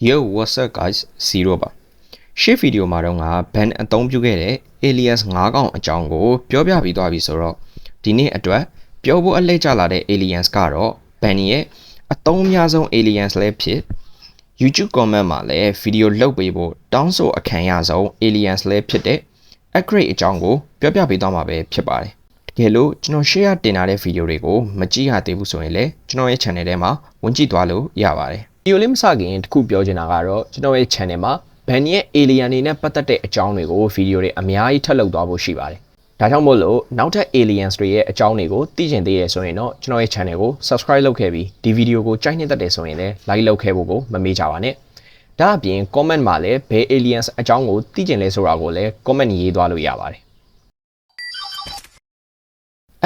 Yo, what's up guys? Zero ပါရှေ့ဗီဒီယိုမှာတော့ငါ ban အသုံးပြုခဲ့တဲ့ alias 5 ကောင်အကြောင်းကိုပြောပြပြီးသွားပြီဆိုတော့ဒီနေ့အတွက်ပြောဖို့အလဲကျလာတဲ့ alias ကတော့ ban ရဲ့အသုံးအများဆုံး alias လည်းဖြစ် YouTube comment မှာလည်းဗီဒီယိုလုပ်ပေးဖို့တောင်းဆိုအခမ်းရဆုံး alias လည်းဖြစ်တဲ့ accurate အကြောင်းကိုပြောပြပေးသွားမှာပဲဖြစ်ပါတယ်တကယ်လို့ကျွန်တော် share တင်ထားတဲ့ဗီဒီယိုတွေကိုမကြည့်ရသေးဘူးဆိုရင်လည်းကျွန်တော်ရဲ့ channel ထဲမှာဝင်ကြည့်သွားလို့ရပါတယ်ဗီဒီယိုလေးမစခင်တခုပြောချင်တာကတော့ကျွန်တော်ရဲ့ channel မှာ ban ရဲ့ alien တွေနဲ့ပတ်သက်တဲ့အကြောင်းတွေကိုဗီဒီယိုတွေအများကြီးထပ်လုပ်သွားဖို့ရှိပါတယ်ဒါကြောင့်မို့လို့နောက်ထပ် aliens တွေရဲ့အကြောင်းတွေကိုသိချင်သေးရဆိုရင်တော့ကျွန်တော်ရဲ့ channel ကို subscribe လုပ်ခဲ့ပြီးဒီဗီဒီယိုကိုကြိုက်နေတတ်တယ်ဆိုရင်လည်း like လုပ်ခဲ့ဖို့ကိုမမေ့ကြပါနဲ့ဒါအပြင် comment မှာလည်းဘယ် aliens အကြောင်းကိုသိချင်လဲဆိုတာကိုလည်း comment ရေးသွားလို့ရပါတယ်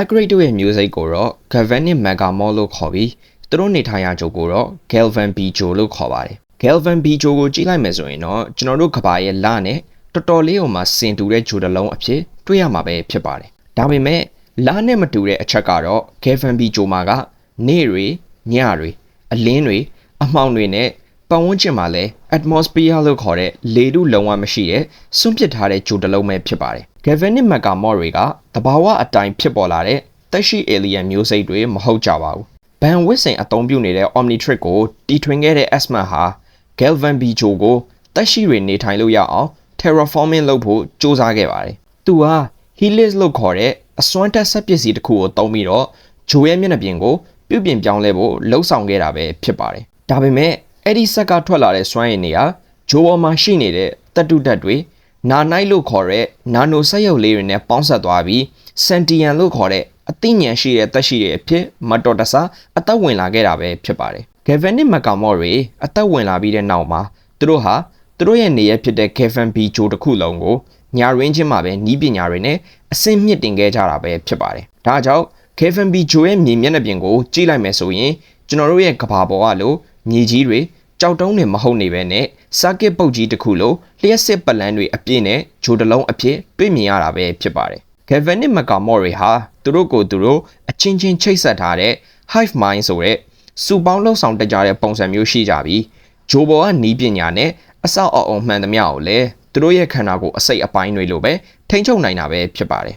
accurate ရဲ့ music ကိုတော့ Galvanic Megamod လို့ခေါ်ပြီးသူတို့နေထိုင်ရာဂျိုကိုတော့ Galvan Bijo လို့ခေါ်ပါတယ် Galvan Bijo ကိုကြည့်လိုက်မယ်ဆိုရင်တော့ကျွန်တော်တို့ကဘာရဲ့လနဲ့တော်တော်လေးဟိုမှာစင်တူတဲ့ဂျိုတစ်လုံးအဖြစ်တွေ့ရမှာပဲဖြစ်ပါတယ်ဒါပေမဲ့လနဲ့မတူတဲ့အချက်ကတော့ Galvan Bijo မှာကနေ့တွေညတွေအလင်းတွေအမှောင်တွေနဲ့ပတ်ဝန်းကျင်မှာလည်း atmosphere လို့ခေါ်တဲ့လေထုလုံးဝမရှိတဲ့စွန့်ပစ်ထားတဲ့ဂျိုတစ်လုံးပဲဖြစ်ပါတယ် Galvanic Megamod တွေကတဘာဝအတိုင်းဖြစ်ပေါ်လာတဲ့သက်ရှိ alien မျိုးစိတ်တွေမဟုတ်ကြပါဘူးဘန်ဝစ်စင်အသုံးပြုနေတဲ့ Omnitrix ကိုတီထွင်ခဲ့တဲ့ Asmat ဟာ Galvan Bijo ကိုသက်ရှိတွေနေထိုင်လို့ရအောင် terraforming လုပ်ဖို့စ조사ခဲ့ပါတယ်။သူဟာ Helix လို့ခေါ်တဲ့အစွမ်းတက်ဆက်ပစ္စည်းတစ်ခုကိုသုံးပြီးတော့ဂျိုရဲ့မျက်နှာပြင်ကိုပြုပြင်ပြောင်းလဲဖို့လှုံ့ဆော်ခဲ့တာပဲဖြစ်ပါတယ်။ဒါပေမဲ့အဲ့ဒီဆက်ကထွက်လာတဲ့စွမ်းရည်တွေဟာဂျိုပေါ်မှာရှိနေတဲ့တတုဓာတ်တွေနာနိုင်လို့ခေါ်တဲ့နာနိုစက်ရုပ်လေးတွေနဲ့ပေါင်းစပ်သွားပြီး Sentient လို့ခေါ်တဲ့အသိဉာဏ်ရှိတဲ့သက်ရှိတွေအဖြစ်မတော်တဆအသက်ဝင်လာခဲ့တာပဲဖြစ်ပါတယ် Galvanic Megamod တွေအသက်ဝင်လာပြီးတဲ့နောက်မှာသူတို့ဟာသူတို့ရဲ့နေရဖြစ်တဲ့ Galvan Bijo တစ်ခုလုံးကိုညာရင်းချင်းမှာပဲနီးပညာတွေနဲ့အဆင့်မြင့်တင်ခဲ့ကြတာပဲဖြစ်ပါတယ်ဒါကြောင့် Galvan Bijo ရဲ့မြေမျက်နှာပြင်ကိုကြည့်လိုက်မယ်ဆိုရင်ကျွန်တော်တို့ရဲ့ကဘာပေါ်ကလို့မြေကြီးတွေကြောက်တုံးတွေမဟုတ်နေပဲနဲ့ circuit ပုတ်ကြီးတစ်ခုလို့လျှက်စစ်ပလန်းတွေအပြည့်နဲ့ဂျိုတစ်လုံးအဖြစ်တွေ့မြင်ရတာပဲဖြစ်ပါတယ် Galvanic Megamod တွေဟာသူတို့ကိုသူတို့အချင်းချင်းချိတ်ဆက်ထားတဲ့ hive mind ဆိုတဲ့စုပေါင်းလှုပ်ဆောင်တကြတဲ့ပုံစံမျိုးရှိကြပြီးဂျိုဘောကနီးပညာနဲ့အဆောက်အအုံမှန်သမျှကိုလည်းသူတို့ရဲ့ခန္ဓာကိုယ်အစိတ်အပိုင်းတွေလိုပဲထိန်းချုပ်နိုင်တာပဲဖြစ်ပါတယ်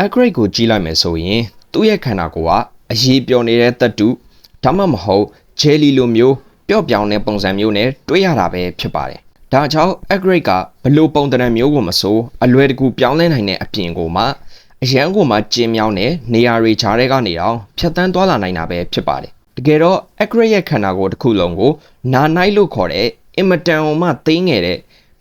accurate ကိုကြည့်လိုက်မယ်ဆိုရင်သူ့ရဲ့ခန္ဓာကိုယ်ကအရေးပျော်နေတဲ့သတ္တုဒါမှမဟုတ် jelly လိုမျိုးပျော့ပြောင်းတဲ့ပုံစံမျိုးနဲ့တွေ့ရတာပဲဖြစ်ပါတယ်ဒါကြောင့် accurate ကဘလို့ပုံသဏ္ဍာန်မျိုးကိုမဆိုအလွယ်တကူပြောင်းလဲနိုင်တဲ့အပြင်ကိုမှအရန်ကိုမှကျင်းမြောင်းတဲ့နေရာတွေခြားတဲ့ကနေအောင်ဖြတ်တန်းသွားလာနိုင်တာပဲဖြစ်ပါတယ်တကယ်တော့ accurate ရဲ့ခန္ဓာကိုယ်တစ်ခုလုံးကိုနာနိုင်လို့ခေါ်တဲ့အင်မတန်မှသိငယ်တဲ့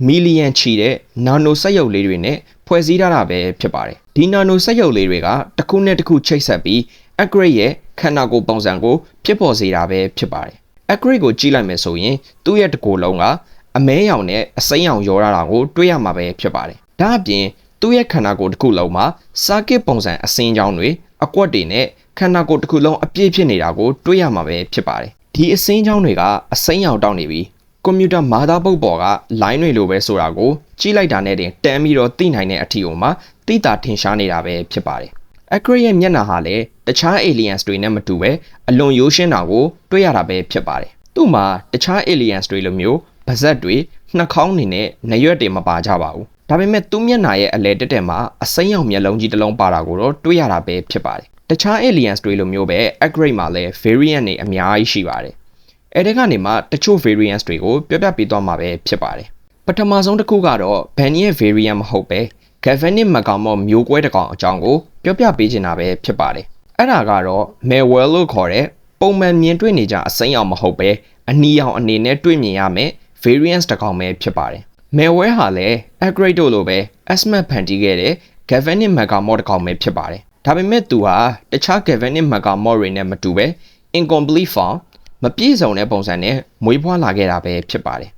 မီလီယံချီတဲ့နာနိုစက်ရုပ်လေးတွေနဲ့ဖွဲ့စည်းထားတာပဲဖြစ်ပါတယ်ဒီနာနိုစက်ရုပ်လေးတွေကတစ်ခုနဲ့တစ်ခုချိတ်ဆက်ပြီး accurate ရဲ့ခန္ဓာကိုယ်ပုံစံကိုဖြစ်ပေါ်စေတာပဲဖြစ်ပါတယ် accurate ကိုကြည့်လိုက်မယ်ဆိုရင်သူ့ရဲ့တစ်ကိုယ်လုံးကအမဲရောင်နဲ့အစိမ်းရောင်ရောတာကိုတွေ့ရမှာပဲဖြစ်ပါတယ်ဒါအပြင်သူ့ရဲ့ခန္ဓာကိုယ်တစ်ခုလုံးမှာ circuit ပုံစံအစင်းကြောင်းတွေအကွက်တွေနဲ့ခန္ဓာကိုယ်တစ်ခုလုံးအပြည့်ဖြစ်နေတာကိုတွေ့ရမှာပဲဖြစ်ပါတယ်ဒီအစင်းကြောင်းတွေကအစိမ်းရောင်တောက်နေပြီးကွန်ပျူတာ motherboard ပေါ်က line တွေလိုပဲဆိုတာကိုကြည့်လိုက်တာနဲ့တင်တန်းပြီးတော့သိနိုင်တဲ့အထီကိုမှသိတာထင်ရှားနေတာပဲဖြစ်ပါတယ် accurate ရဲ့မျက်နှာဟာလည်းတခြား aliens တွေနဲ့မတူပဲအလွန်ရိုးရှင်းတာကိုတွေ့ရတာပဲဖြစ်ပါတယ်သူ့မှာတခြား aliens တွေလိုမျိုးပါးစပ်တွေနှာခေါင်းတွေနဲ့နရွက်တွေမပါကြပါဘူးဒါပေမဲ့သူ့မျက်နှာရဲ့အလဲတက်တက်မှာအစိမ်းရောင်မျက်လုံးကြီးတစ်လုံးပါတာကိုတော့တွေ့ရတာပဲဖြစ်ပါတယ်တခြား aliens တွေလိုမျိုးပဲ accurate မှာလည်း variant တွေအများကြီးရှိပါတယ်အဲဒီကနေမှတချို့ variants တွေကိုပြောပြပေးသွားမှာပဲဖြစ်ပါတယ်ပထမဆုံးတစ်ခုကတော့ ban ရဲ့ variant မဟုတ်ပဲ Galvanic Megamod မျိုးကွဲတစ်ကောင်အကြောင်းကိုပြောပြပေးချင်တာပဲဖြစ်ပါတယ်အဲ့ဒါကတော့ Malware လို့ခေါ်တဲ့ပုံမှန်မြင်တွေ့နေကြအစိမ်းရောင်မဟုတ်ပဲအနီရောင်အနေနဲ့တွေ့မြင်ရမယ် variants တစ်ကောင်ပဲဖြစ်ပါတယ် Malware ဟာလည်း accurate တို့လိုပဲ Asmat ဖန်တီးခဲ့တဲ့ Galvanic Megamod တစ်ကောင်ပဲဖြစ်ပါတယ်ဒါပေမဲ့သူဟာတခြား Galvanic Megamod တွေနဲ့မတူပဲ incomplete form မပြည့်စုံတဲ့ပုံစံနဲ့မွေးဖွားလာခဲ့တာပဲဖြစ်ပါတယ်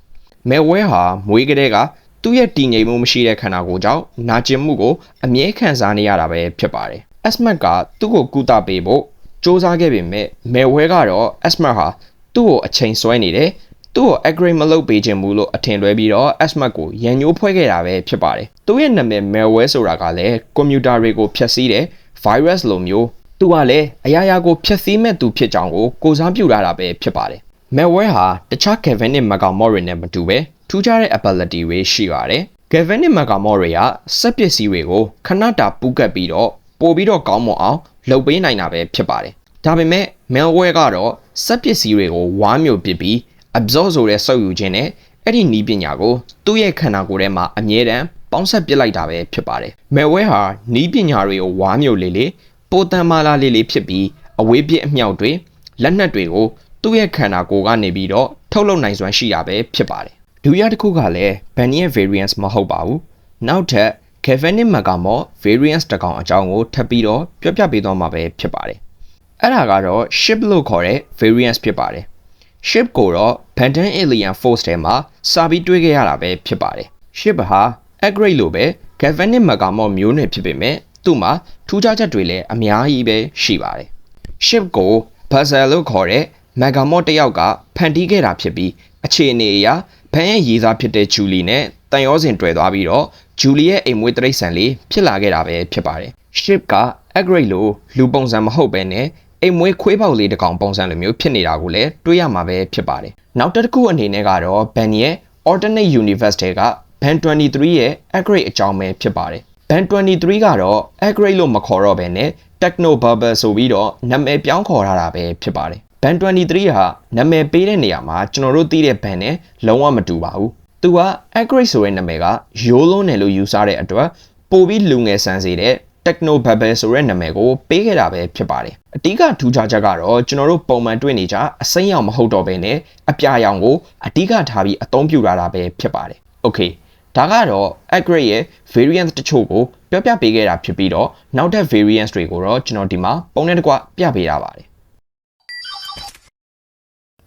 Malware ဟာမွေးကလေးကသူ့ရဲ့တည်ငြိမ်မှုမရှိတဲ့ခန္ဓာကိုယ်ကြောင့်နာကျင်မှုကိုအမြဲခံစားနေရတာပဲဖြစ်ပါတယ် Asmat ကသူ့ကိုကုသပေးဖို့စ조사ခဲ့ပေမဲ့ Malware ကတော့ Asmat ဟာသူ့ကိုအချိန်ဆွဲနေတယ်သူ့ကို accurate မလုပ်ပေးခြင်းဘူးလို့အထင်လွဲပြီးတော့ Asmat ကိုရန်ညိုးဖွဲ့ခဲ့တာပဲဖြစ်ပါတယ်သူ့ရဲ့နာမည် Malware ဆိုတာကလည်းကွန်ပျူတာတွေကိုဖျက်ဆီးတဲ့ virus လိုမျိုးသူကလည်းအရာရာကိုဖျက်ဆီးမဲ့သူဖြစ်ကြောင်းကိုကိုစားပြုလာတာပဲဖြစ်ပါတယ် Melware ဟာတခြား Galvanic Megamore နဲ့မတူပဲထူးခြားတဲ့ ability တွေရှိပါတယ်။ Galvanic Megamore ကစက်ပစ္စည်းတွေကိုခဏတာပူးကပ်ပြီးတော့ပို့ပြီးတော့ကောင်းမွန်အောင်လုပ်ပေးနိုင်တာပဲဖြစ်ပါတယ်။ဒါပေမဲ့ Melware ကတော့စက်ပစ္စည်းတွေကိုဝါးမျိုးပစ်ပြီး absorb ဆိုတဲ့စုပ်ယူခြင်းနဲ့အဲ့ဒီနည်းပညာကိုသူ့ရဲ့ခန္ဓာကိုယ်ထဲမှာအမြဲတမ်းပေါင်းစပ်ပစ်လိုက်တာပဲဖြစ်ပါတယ်။ Melware ဟာနည်းပညာတွေကိုဝါးမျိုးလေးပိုတန်မာလာလေးဖြစ်ပြီးအဝေးပြစ်အမြောက်တွေလက်နက်တွေကိုသူ့ရဲ့ခန္ဓာကိုယ်ကနေပြီးတော့ထုတ်လုပ်နိုင်စွမ်းရှိတာပဲဖြစ်ပါတယ်။ဒုတိယတစ်ခုကလည်း Bunny ရဲ့ variance မဟုတ်ပါဘူး။နောက်ထပ် Galvanic Megamore variance တစ်ကောင်အကြောင်းကိုထပ်ပြီးတော့ပြောပြပေးသွားမှာပဲဖြစ်ပါတယ်။အဲ့ဒါကတော့ ship လို့ခေါ်တဲ့ variance ဖြစ်ပါတယ်။ ship ကိုတော့ Bantam Alien Force ထဲမှာစာပြီးတွေ့ခဲ့ရတာပဲဖြစ်ပါတယ်။ ship ဟာ upgrade လို့ပဲ Galvanic Megamore မျိုးနွယ်ဖြစ်ပေမဲ့သူ့မှာထူးခြားချက်တွေလည်းအများကြီးပဲရှိပါတယ်။ ship ကို Puzzle လို့ခေါ်တဲ့ Megamore တယောက်ကဖန်တီးခဲ့တာဖြစ်ပြီးအခြေအနေအရဘန်ရဲ့ရေးသားဖြစ်တဲ့ဂျူလီနဲ့တန်ရောစင်တွေ့သွားပြီးတော့ဂျူလီရဲ့အိမ်မွေးတိရစ္ဆာန်လေးဖြစ်လာခဲ့တာပဲဖြစ်ပါတယ်။ ship က upgrade လို့လူပုံစံမဟုတ်ပဲနဲ့အိမ်မွေးခွေးပေါက်လေးတစ်ကောင်ပုံစံလိုမျိုးဖြစ်နေတာကိုလည်းတွေ့ရမှာပဲဖြစ်ပါတယ်။နောက်တစ်ခုအနေနဲ့ကတော့ Ben ရဲ့ alternate universe တွေက Ben 23ရဲ့ upgrade အကြောင်းပဲဖြစ်ပါတယ်။ Ben 23ကတော့ upgrade လို့မခေါ်တော့ဘဲနဲ့ Techno Bubble ဆိုပြီးတော့နာမည်ပြောင်းခေါ်ထားတာပဲဖြစ်ပါတယ်။ Ben 23ဟာနာမည်ပေးတဲ့နေရာမှာကျွန်တော်တို့သိတဲ့ Ben နဲ့လုံးဝမတူပါဘူး။သူက upgrade ဆိုတဲ့နာမည်ကရိုးလုံးနယ်လို့ယူဆတဲ့အတွက်ပိုပြီးလူငယ်ဆန်စေတဲ့ Techno Bubble ဆိုတဲ့နာမည်ကိုပေးခဲ့တာပဲဖြစ်ပါတယ်။အဓိကထူးခြားချက်ကတော့ကျွန်တော်တို့ပုံမှန်တွေ့နေကြအစိမ်းရောင်မဟုတ်တော့ဘဲနဲ့အပြာရောင်ကိုအဓိကထားပြီးအသုံးပြုထားတာပဲဖြစ်ပါတယ်။ Okay ဒါကတော့ upgrade ရဲ့ variance တချို့ကိုပြောပြပေးခဲ့တာဖြစ်ပြီးတော့နောက်ထပ် variance တွေကိုတော့ကျွန်တော်ဒီမှာပုံနဲ့တကွပြပေးထားပါတယ်။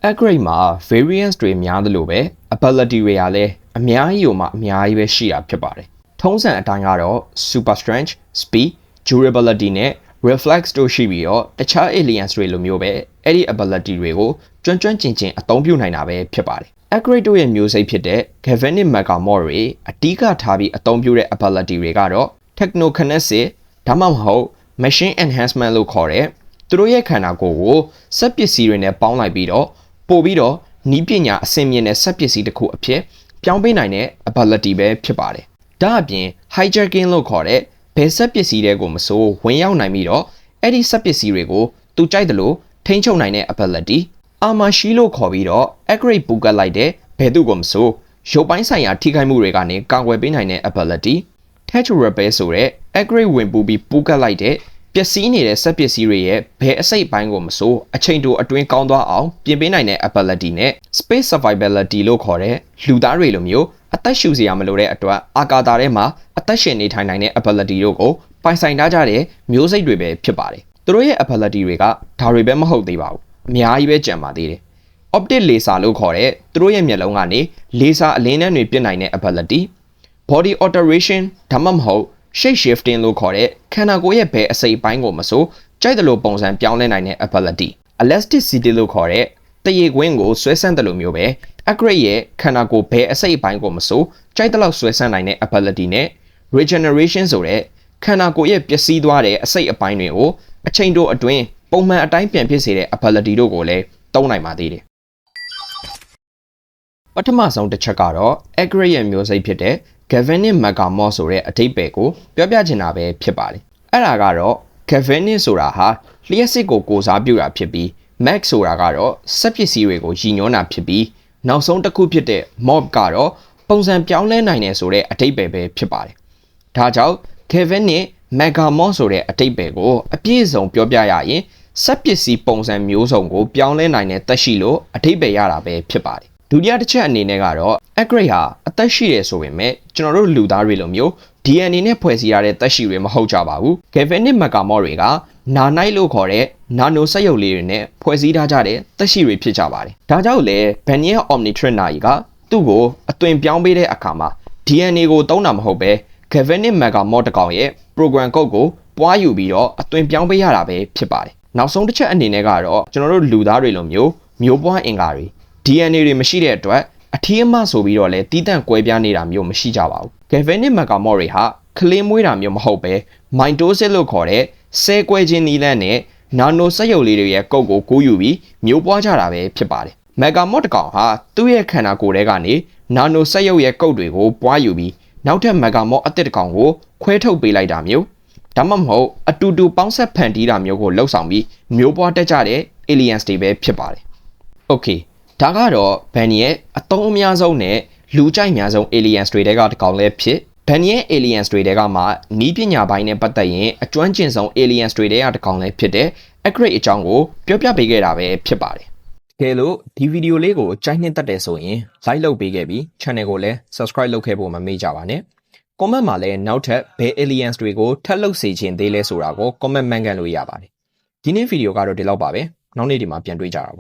upgrade မှာ variance တွေများသလိုပဲ ability တွေကလည်းအများကြီးကိုမှအများကြီးပဲရှိတာဖြစ်ပါတယ်။ထုံးစံအတိုင်းကတော့ super strength, speed, durability နဲ့ reflex တို့ရှိပြီးတော့တခြား aliens တွေလိုမျိုးပဲအဲ့ဒီ ability တွေကိုကျွမ်းကျွမ်းကျင်ကျင်အသုံးပြုနိုင်တာပဲဖြစ်ပါတယ်။ upgrade တို့ရဲ့မျိုးစိတ်ဖြစ်တဲ့ Galvanic Megamore တွေအဓိကထားပြီးအသုံးပြုတဲ့ ability တွေကတော့ technokinesis ဒါမှမဟုတ် machine enhancement လို့ခေါ်တဲ့သူတို့ရဲ့ခန္ဓာကိုယ်ကိုစက်ပစ္စည်းတွေနဲ့ပေါင်းလိုက်ပြီးတော့ပို့ပြီးတော့နည်းပညာအဆင့်မြင့်တဲ့စက်ပစ္စည်းတစ်ခုအဖြစ်ပြောင်းပေးနိုင်တဲ့ ability ပဲဖြစ်ပါတယ်။ဒါအပြင် hijacking လို့ခေါ်တဲ့ဘယ်စက်ပစ္စည်းတွေကိုမဆိုဝင်ရောက်နိုင်ပြီးတော့အဲ့ဒီစက်ပစ္စည်းတွေကိုသူကြိုက်တယ်လို့ထိန်းချုပ်နိုင်တဲ့ ability armor shield လို့ခေါ်ပြီးတော့ upgrade ပူကတ်လိုက်တဲ့ဘယ်သူကိုမဆိုရုပ်ပိုင်းဆိုင်ရာထိခိုက်မှုတွေကနေကာကွယ်ပေးနိုင်တဲ့ ability Tech Repair ဆိုတဲ့ upgrade ဝင်ပူပြီးပူကတ်လိုက်တဲ့ပျက်စီးနေတဲ့စက်ပစ္စည်းတွေရဲ့ဘယ်အစိတ်ပိုင်းကိုမဆိုအချိန်တိုအတွင်းကောင်းသွားအောင်ပြင်ပေးနိုင်တဲ့ ability နဲ့ space survivability လို့ခေါ်တဲ့လူသားတွေလိုမျိုးအသက်ရှူစရာမလိုတဲ့အတွက်အာကာသထဲမှာအသက်ရှင်နေထိုင်နိုင်တဲ့ ability တို့ကိုပိုင်ဆိုင်ထားကြတဲ့မျိုးစိတ်တွေပဲဖြစ်ပါတယ်။သူတို့ရဲ့ ability တွေကဒါတွေပဲမဟုတ်သေးပါဘူး။အများကြီးပဲကြံပါသေးတယ်။ optic laser လို့ခေါ်တဲ့သူတို့ရဲ့မျက်လုံးကနေ laser အလင်းတန်းတွေပြစ်နိုင်တဲ့ ability body alteration ဒါမှမဟုတ် shape shifting လို့ခေါ်တဲ့ခန္ဓာကိုယ်ရဲ့ဘယ်အစိတ်အပိုင်းကိုမဆိုကြိုက်တယ်လို့ပုံစံပြောင်းလဲနိုင်တဲ့ ability elasticity လို့ခေါ်တဲ့တရေခွင်းကိုဆွဲဆန့်တယ်လို့မျိုးပဲ upgrade ရဲ့ခန္ဓာကိုယ်ဘယ်အစိတ်အပိုင်းကိုမဆိုကြိုက်တယ်လို့ဆွဲဆန့်နိုင်တဲ့ ability နဲ့ regeneration ဆိုတဲ့ခန္ဓာကိုယ်ရဲ့ပျက်စီးသွားတဲ့အစိတ်အပိုင်းတွေကိုအချိန်တိုအတွင်းပုံမှန်အတိုင်းပြန်ဖြစ်စေတဲ့ ability တို့ကိုလည်းသုံးနိုင်ပါသေးတယ်။ပထမဆုံးတစ်ချက်ကတော့ upgrade ရဲ့မျိုးစိတ်ဖြစ်တဲ့ Galvanic Megamore ဆိုတဲ့အဓိပ္ပာယ်ကိုပြောပြချင်တာပဲဖြစ်ပါတယ်။အဲ့ဒါကတော့ Galvanic ဆိုတာဟာလျှက်စစ်ကိုကိုစားပြုတာဖြစ်ပြီး Mag ဆိုတာကတော့စက်ပစ္စည်းတွေကိုရည်ညွှန်းတာဖြစ်ပြီးနောက်ဆုံးတစ်ခုဖြစ်တဲ့ Mob ကတော့ပုံစံပြောင်းလဲနိုင်တယ်ဆိုတဲ့အဓိပ္ပာယ်ပဲဖြစ်ပါတယ်။ဒါကြောင့် Galvanic Megamore ဆိုတဲ့အဓိပ္ပာယ်ကိုအပြည့်အစုံပြောပြရရင်စက်ပစ္စည်းပုံစံမျိုးစုံကိုပြောင်းလဲနိုင်တဲ့သက်ရှိလို့အဓိပ္ပာယ်ရတာပဲဖြစ်ပါတယ်။ဒုတိယတစ်ချက်အနေနဲ့ကတော့ upgrade ဟာအသက်ရှိတယ်ဆိုပေမဲ့ကျွန်တော်တို့လူသားတွေလိုမျိုး DNA နဲ့ဖွဲ့စည်းရတဲ့သက်ရှိတွေမဟုတ်ကြပါဘူး။ Galvanic Megamore တွေကနာနိုက်လို့ခေါ်တဲ့နာနိုစက်ရုပ်လေးတွေနဲ့ဖွဲ့စည်းထားကြတဲ့သက်ရှိတွေဖြစ်ကြပါတယ်။ဒါကြောင့်လည်း Ben ရဲ့ Omnitrix နာရီကသူ့ကိုအသွင်ပြောင်းပေးတဲ့အခါမှာ DNA ကိုသုံးတာမဟုတ်ပဲ Galvanic Megamore တကောင်ရဲ့ program code ကိုပွားယူပြီးတော့အသွင်ပြောင်းပေးရတာပဲဖြစ်ပါတယ်။နောက်ဆုံးတစ်ချက်အနေနဲ့ကတော့ကျွန်တော်တို့လူသားတွေလိုမျိုးပွားအင်္ဂါတွေ DNA တွေမရှိတဲ့အတွက်အထီးအမဆိုပြီးတော့လဲတီးတန့်ကွဲပြားနေတာမျိုးမရှိကြပါဘူး။ Galvanic Megamore တွေဟာကလေးမွေးတာမျိုးမဟုတ်ပဲ mitosis လို့ခေါ်တဲ့ဆဲကွဲခြင်းနည်းလမ်းနဲ့နာနိုစက်ရုပ်လေးတွေရဲ့ကုတ်ကိုကူးယူပြီးမျိုးပွားကြတာပဲဖြစ်ပါတယ်။ Megamod တကောင်ဟာသူ့ရဲ့ခန္ဓာကိုယ်ထဲကနေနာနိုစက်ရုပ်ရဲ့ကုတ်တွေကိုပွားယူပြီးနောက်ထပ် Megamod အသစ်တစ်ကောင်ကိုခွဲထုတ်ပေးလိုက်တာမျိုးဒါမှမဟုတ်အတူတူပေါင်းဆက်ဖန်တီးတာမျိုးကိုလှုပ်ဆောင်ပြီးမျိုးပွားတက်ကြတဲ့ aliens တွေပဲဖြစ်ပါတယ်။ Okay ဒါကတော့ Ban ရဲ့အသုံးအများဆုံးနဲ့လူကြိုက်များဆုံး aliens တွေတဲကတစ်ကောင်လည်းဖြစ် Ban ရဲ့ aliens တွေတဲကမှနီးပညာပိုင်းနဲ့ပတ်သက်ရင်အကျွမ်းကျင်ဆုံး aliens တွေတဲကတစ်ကောင်လည်းဖြစ်တဲ့ Upgrade အကြောင်းကိုပြောပြပေးခဲ့တာပဲဖြစ်ပါတယ်။ကဲလို့ဒီဗီဒီယိုလေးကိုကြိုက်နှစ်သက်တယ်ဆိုရင် like လုပ်ပေးခဲ့ပြီး channel ကိုလည်း subscribe လုပ်ခဲ့ဖို့မမေ့ကြပါနဲ့။ comment မှာလည်းနောက်ထပ်ဘယ် aliens တွေကိုထပ်လုပ်စေချင်သေးလဲဆိုတာကို comment မှန်းကန်လို့ရပါတယ်။ဒီနေ့ဗီဒီယိုကတော့ဒီလောက်ပါပဲ။နောက်နေ့ဒီမှာပြန်တွေ့ကြတာပေါ့